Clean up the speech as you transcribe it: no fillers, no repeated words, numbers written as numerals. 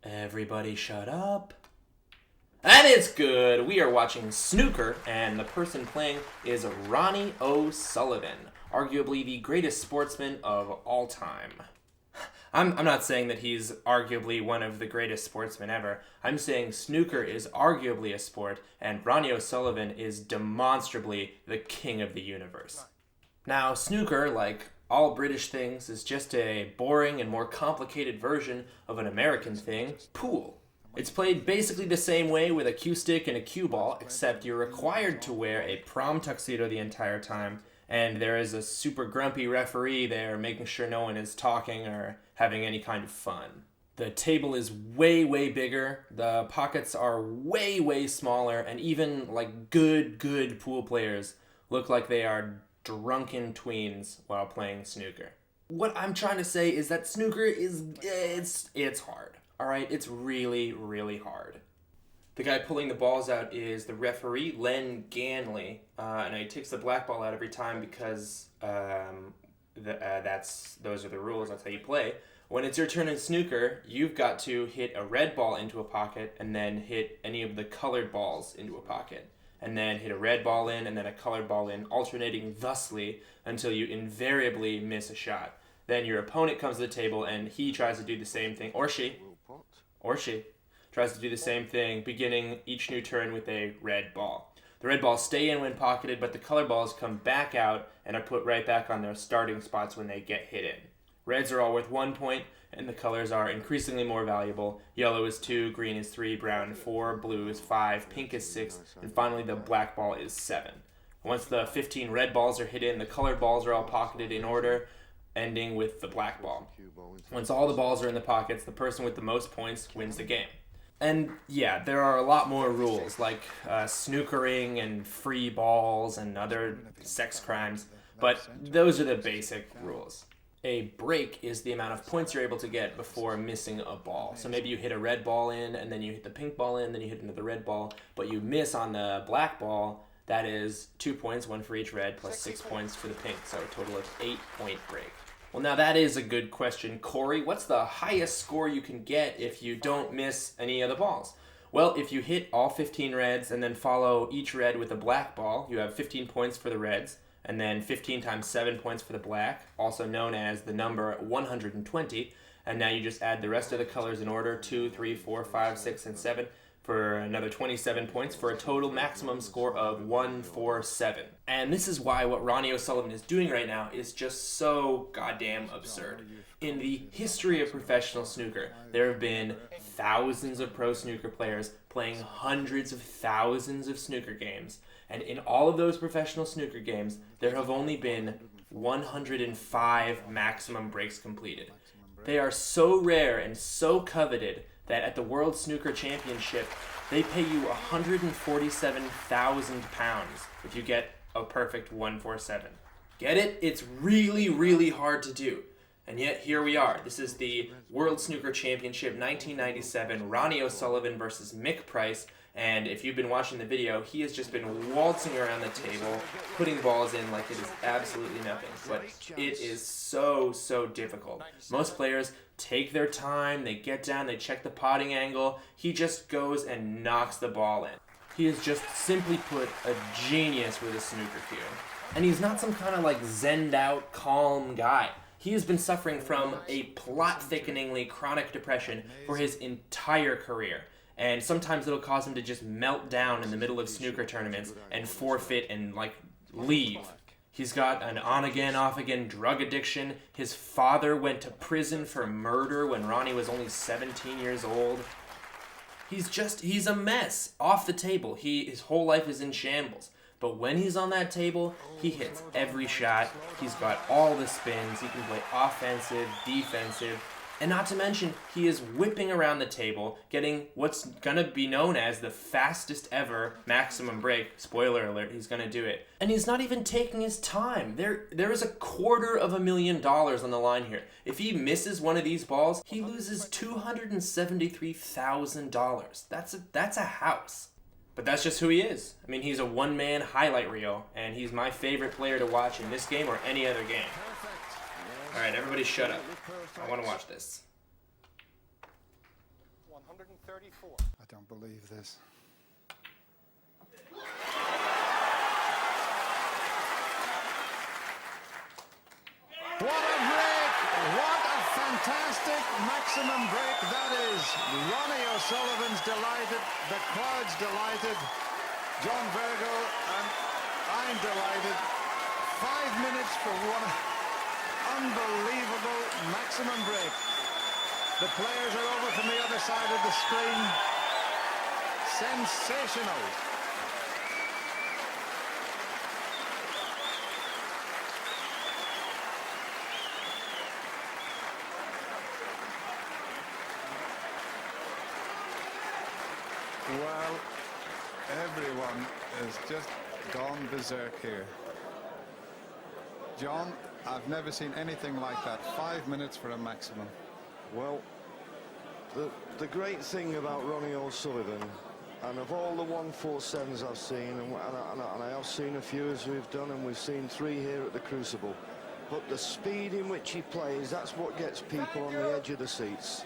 Everybody shut up. And it's good. We are watching Snooker, and the person playing is Ronnie O'Sullivan, arguably the greatest sportsman of all time. I'm not saying that he's arguably one of the greatest sportsmen ever. I'm saying snooker is arguably a sport, and Ronnie O'Sullivan is demonstrably the king of the universe. Now, snooker, like all British things, is just a boring and more complicated version of an American thing, pool. It's played basically the same way with a cue stick and a cue ball, except you're required to wear a prom tuxedo the entire time, and there is a super grumpy referee there making sure no one is talking or having any kind of fun. The table is way, way bigger, the pockets are way, way smaller, and even like good pool players look like they are drunken tweens while playing snooker. What I'm trying to say is that snooker it's hard. Alright, it's really, really hard. The guy pulling the balls out is the referee, Len Ganley, and he takes the black ball out every time because those are the rules, that's how you play. When it's your turn in snooker, you've got to hit a red ball into a pocket and then hit any of the colored balls into a pocket. And then hit a red ball in and then a colored ball in, alternating thusly until you invariably miss a shot. Then your opponent comes to the table and he tries to do the same thing, or she tries to do the same thing, beginning each new turn with a red ball. The red balls stay in when pocketed, but the color balls come back out and are put right back on their starting spots when they get hit in. Reds are all worth 1 point, and the colors are increasingly more valuable. Yellow is 2, green is 3, brown 4, blue is 5, pink is 6, and finally the black ball is 7. Once the 15 red balls are hit in, the colored balls are all pocketed in order, ending with the black ball. Once all the balls are in the pockets, the person with the most points wins the game. And yeah, there are a lot more rules, like snookering and free balls and other sex crimes, but those are the basic rules. A break is the amount of points you're able to get before missing a ball. So maybe you hit a red ball in, and then you hit the pink ball in, then you hit another red ball, but you miss on the black ball. That is 2 points, 1 for each red, plus 6 points for the pink, so a total of 8-point break. Well, now that is a good question. Corey, what's the highest score you can get if you don't miss any of the balls? Well, if you hit all 15 reds and then follow each red with a black ball, you have 15 points for the reds, and then 15 times 7 points for the black, also known as the number 120, and now you just add the rest of the colors in order, 2, 3, 4, 5, 6, and 7, for another 27 points for a total maximum score of 147. And this is why what Ronnie O'Sullivan is doing right now is just so goddamn absurd. In the history of professional snooker, there have been thousands of pro snooker players playing hundreds of thousands of snooker games, and in all of those professional snooker games, there have only been 105 maximum breaks completed. They are so rare and so coveted that at the World Snooker Championship, they pay you £147,000 if you get a perfect 147. Get it? It's really, really hard to do. And yet, here we are. This is the World Snooker Championship 1997, Ronnie O'Sullivan versus Mick Price. And if you've been watching the video, he has just been waltzing around the table, putting balls in like it is absolutely nothing. But it is so, so difficult. Most players take their time, they get down, they check the potting angle. He just goes and knocks the ball in. He is just simply put a genius with a snooker cue. And he's not some kind of like zenned out, calm guy. He has been suffering from a plot-thickeningly chronic depression for his entire career. And sometimes it'll cause him to just melt down in the middle of snooker tournaments and forfeit and, leave. He's got an on-again, off-again drug addiction. His father went to prison for murder when Ronnie was only 17 years old. He's a mess off the table. His whole life is in shambles. But when he's on that table, he hits every shot. He's got all the spins. He can play offensive, defensive. And not to mention, he is whipping around the table, getting what's going to be known as the fastest ever maximum break. Spoiler alert, he's going to do it. And he's not even taking his time. There is $250,000 on the line here. If he misses one of these balls, he loses $273,000. That's a house. But that's just who he is. I mean, he's a one-man highlight reel, and he's my favorite player to watch in this game or any other game. All right, everybody shut up. I want to watch this. 134. I don't believe this. What a break! What a fantastic maximum break that is. Ronnie O'Sullivan's delighted, the crowd's delighted, John Virgo, and I'm delighted. 5 minutes for one unbelievable maximum break. The players are over from the other side of the screen. Sensational. Well, everyone has just gone berserk here. John, I've never seen anything like that. 5 minutes for a maximum. Well, the great thing about Ronnie O'Sullivan, and of all the 147s I've seen, and I have seen a few as we've done, and we've seen 3 here at the Crucible, but the speed in which he plays, that's what gets people on the edge of the seats.